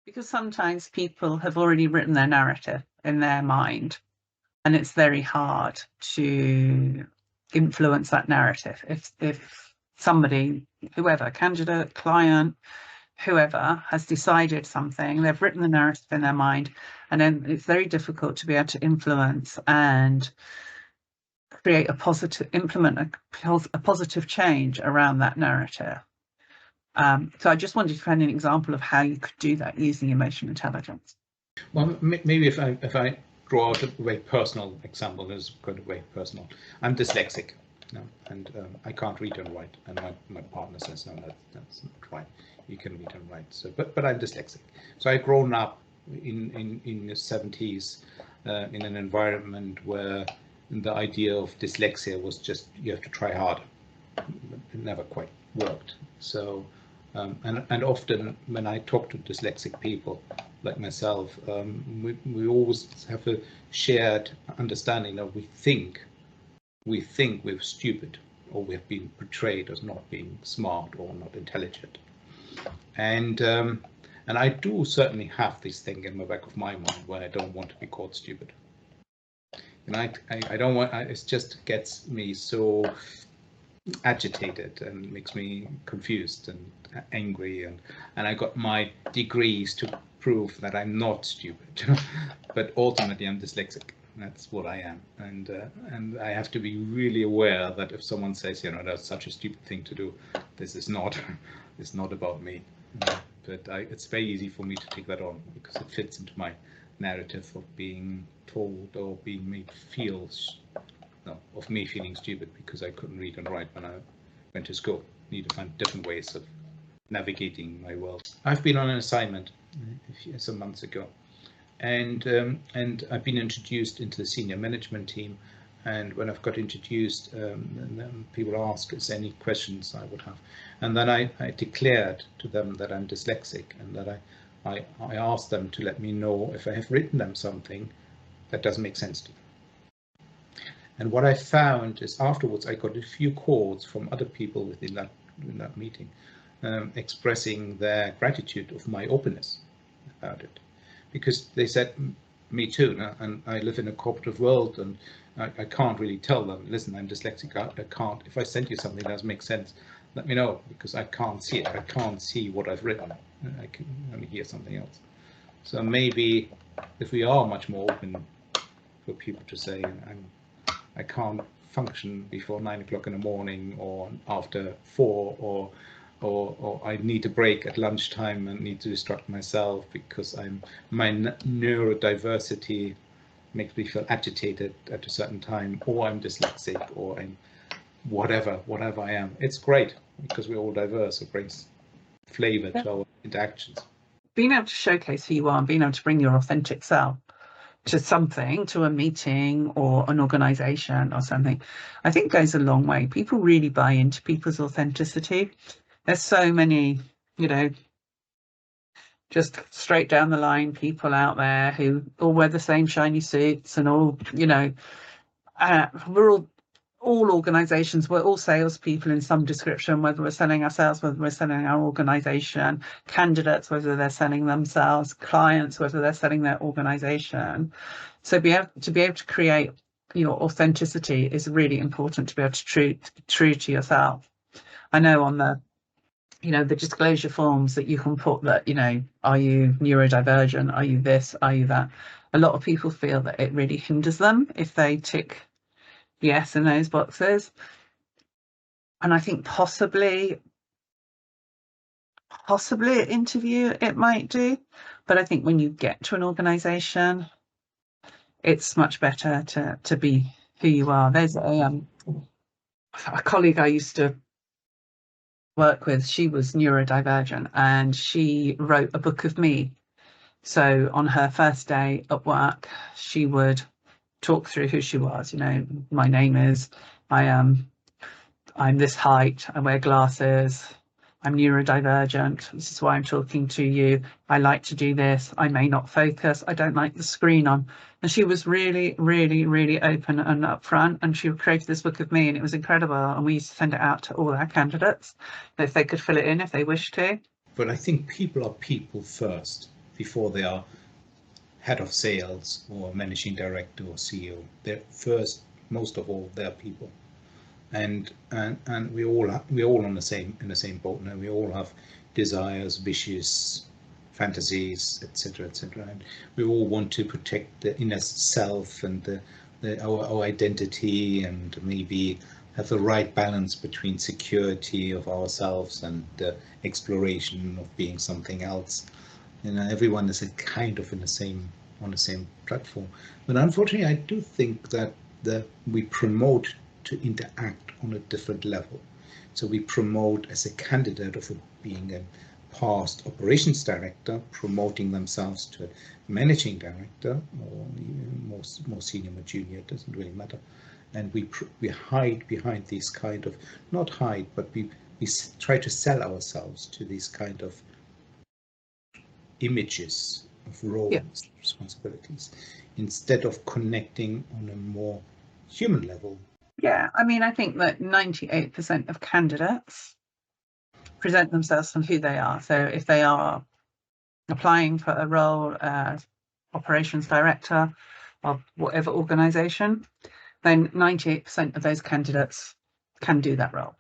Because sometimes people have already written their narrative in their mind, and it's very hard to influence that narrative. If somebody, whoever, candidate, client, whoever, has decided something, they've written the narrative in their mind, and then it's very difficult to be able to influence and create a positive, implement a positive change around that narrative. So I just wanted to find an example of how you could do that using emotional intelligence. Well, maybe if I draw out a very personal example, is kind of very personal. I'm dyslexic, and I can't read and write, and my partner says, no, that's not right. You can read and write. So, but I'm dyslexic. So I've grown up in the 70s in an environment where the idea of dyslexia was just you have to try harder. It never quite worked. So. And often when I talk to dyslexic people like myself, we always have a shared understanding that we think we're stupid, or we have been portrayed as not being smart or not intelligent. And I do certainly have this thing in the back of my mind where I don't want to be called stupid. And I don't want. It just gets me so agitated and makes me confused and angry, and I got my degrees to prove that I'm not stupid, but ultimately I'm dyslexic. That's what I am, and I have to be really aware that if someone says, you know, that's such a stupid thing to do, this is not it's not about me. But it's very easy for me to take that on because it fits into my narrative of being told or being made feel of me feeling stupid because I couldn't read and write when I went to school. Need to find different ways of navigating my world. I've been on an assignment some months ago, and I've been introduced into the senior management team. And when I've got introduced, and then people ask, is there any questions I would have? And then I declared to them that I'm dyslexic, and that I asked them to let me know if I have written them something that doesn't make sense to them. And what I found is afterwards I got a few calls from other people within that meeting expressing their gratitude of my openness about it, because they said, me too, and I live in a corporate world, and I can't really tell them, listen, I'm dyslexic, I can't, if I send you something that doesn't make sense, let me know, because I can't see it, I can't see what I've written, I can only hear something else. So maybe if we are much more open for people to say, I can't function before 9 o'clock in the morning or after 4, or I need a break at lunchtime and need to distract myself because my neurodiversity makes me feel agitated at a certain time, or I'm dyslexic, or I'm whatever I am. It's great because we're all diverse. It brings flavor to our interactions. Being able to showcase who you are and being able to bring your authentic self to something, to a meeting or an organization or something, I think goes a long way. People really buy into people's authenticity. There's so many, just straight down the line people out there who all wear the same shiny suits and all, we're all organizations, we're all salespeople in some description, whether we're selling ourselves, whether we're selling our organization, candidates, whether they're selling themselves, clients, whether they're selling their organization. So to be able to create your authenticity is really important, to be able to be true to yourself. I know on the disclosure forms that you can put that, are you neurodivergent? Are you this? Are you that? A lot of people feel that it really hinders them if they tick yes in those boxes. And I think possibly at interview it might do, but I think when you get to an organization, it's much better to be who you are. There's a colleague I used to work with, she was neurodivergent, and she wrote a book of me. So on her first day at work, she would talk through who she was. My name is, I'm this height, I wear glasses, I'm neurodivergent, this is why I'm talking to you, I like to do this, I may not focus, I don't like the screen on. And she was really, really, really open and upfront, and she created this book of me, and it was incredible. And we used to send it out to all our candidates if they could fill it in if they wished to. But I think people are people first. before they are head of sales or managing director or CEO. They're first, most of all, they're people, and we're all on the same in the same boat now. We all have desires, wishes, fantasies, etc., etc., and we all want to protect the inner self and our identity, and maybe have the right balance between security of ourselves and the exploration of being something else. Everyone is a kind of in the same on the same platform. But unfortunately, I do think that we promote to interact on a different level. So we promote as a candidate of being a past operations director, promoting themselves to a managing director, or more senior or junior, it doesn't really matter. And we hide behind these kind of, not hide, but we try to sell ourselves to these kind of images of roles, responsibilities, instead of connecting on a more human level. Yeah, I mean, I think that 98% of candidates present themselves on who they are. So if they are applying for a role as operations director of whatever organisation, then 98% of those candidates can do that role.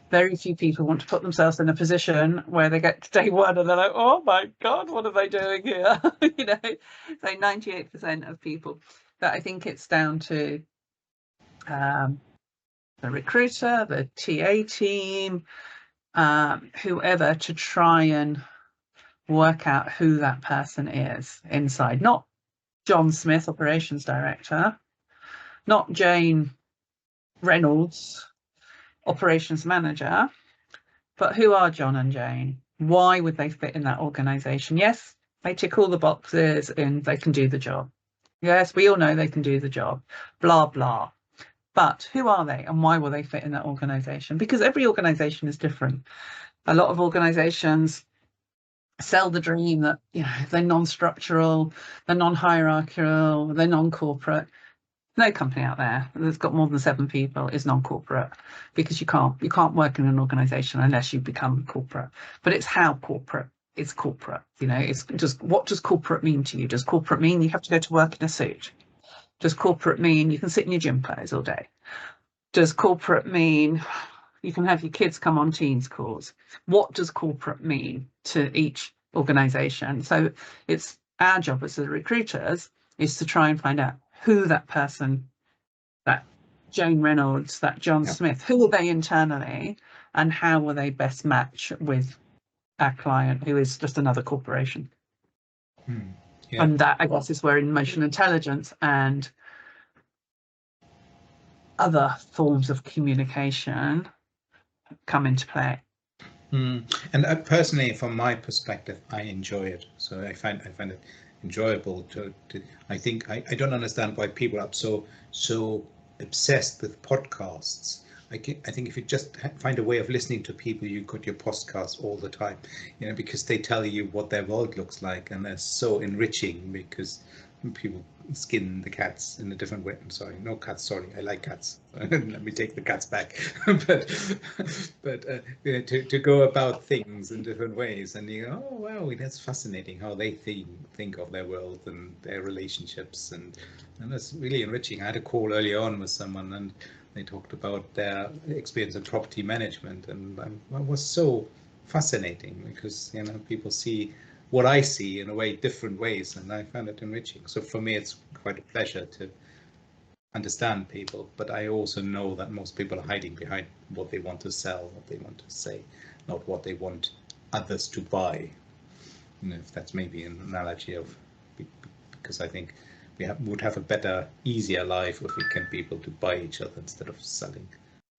Very few people want to put themselves in a position where they get to day one and they're like, oh my God, what are they doing here? So 98% of people. But I think it's down to the recruiter, the TA team, whoever, to try and work out who that person is inside. Not John Smith, operations director, not Jane Reynolds, operations manager, but who are John and Jane? Why would they fit in that organisation? Yes, they tick all the boxes and they can do the job. Yes, we all know they can do the job, blah, blah. But who are they and why will they fit in that organisation? Because every organisation is different. A lot of organisations sell the dream that, they're non-structural, they're non-hierarchical, they're non-corporate. No company out there that's got more than 7 people is non-corporate, because you can't work in an organisation unless you become corporate. But it's how corporate is corporate. It's just, what does corporate mean to you? Does corporate mean you have to go to work in a suit? Does corporate mean you can sit in your gym clothes all day? Does corporate mean you can have your kids come on Teams calls? What does corporate mean to each organisation? So it's our job as the recruiters is to try and find out who that person, that Jane Reynolds, that John Smith, who are they internally, and how will they best match with our client, who is just another corporation. And that, I guess, is where emotional intelligence and other forms of communication come into play. And personally, from my perspective, I enjoy it. So I find it enjoyable to I think I don't understand why people are so obsessed with podcasts. I think if you just find a way of listening to people, you got your podcasts all the time, because they tell you what their world looks like, and they're so enriching, because people skin the cats in a different way. I'm sorry, no cats. Sorry, I like cats. Let me take the cats back. but to go about things in different ways, and you go, oh wow, that's fascinating how they think of their world and their relationships, and that's really enriching. I had a call early on with someone, and they talked about their experience in property management, and it was so fascinating, because people see what I see in a way different ways, and I found it enriching. So for me, it's quite a pleasure to understand people, but I also know that most people are hiding behind what they want to sell, what they want to say, not what they want others to buy. If that's maybe an analogy of, because I think we would have a better, easier life if we can be able to buy each other instead of selling.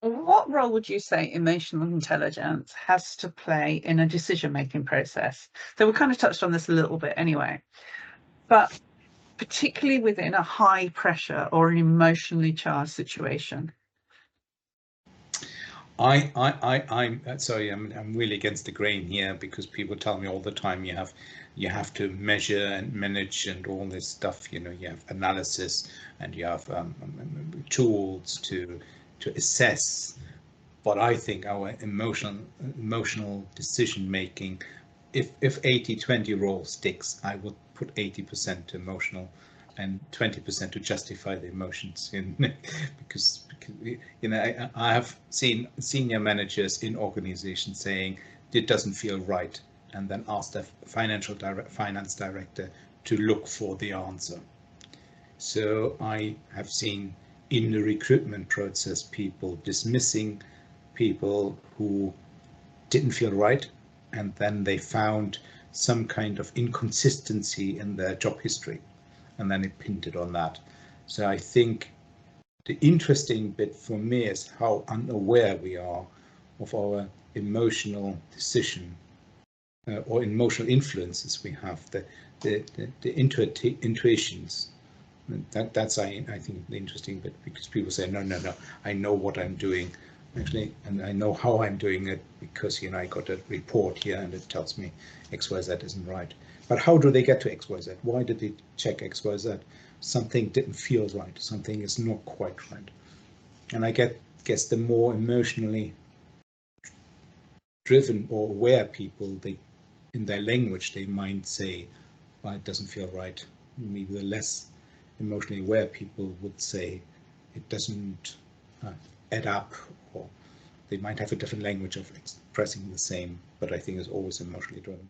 What role would you say emotional intelligence has to play in a decision-making process? So we kind of touched on this a little bit anyway, but particularly within a high pressure or an emotionally charged situation. I'm sorry, I'm really against the grain here, because people tell me all the time you have to measure and manage and all this stuff. You have analysis and you have tools to assess. But I think our emotional decision making if 80-20 rule sticks, I would put 80% to emotional and 20% to justify the emotions because I have seen senior managers in organizations saying it doesn't feel right, and then ask the finance director to look for the answer. So I have seen in the recruitment process people dismissing people who didn't feel right, and then they found some kind of inconsistency in their job history, and then it pinned it on that. So I think the interesting bit for me is how unaware we are of our emotional decision or emotional influences we have, the intuitions. That's I think the interesting bit, because people say no, I know what I'm doing actually, and I know how I'm doing it because I got a report here and it tells me XYZ isn't right. But how do they get to XYZ? Why did they check XYZ? Something didn't feel right. Something is not quite right. And I guess the more emotionally driven or aware people, in their language they might say, well, it doesn't feel right. Maybe the less emotionally aware people would say it doesn't add up, or they might have a different language of expressing the same, but I think it's always emotionally driven.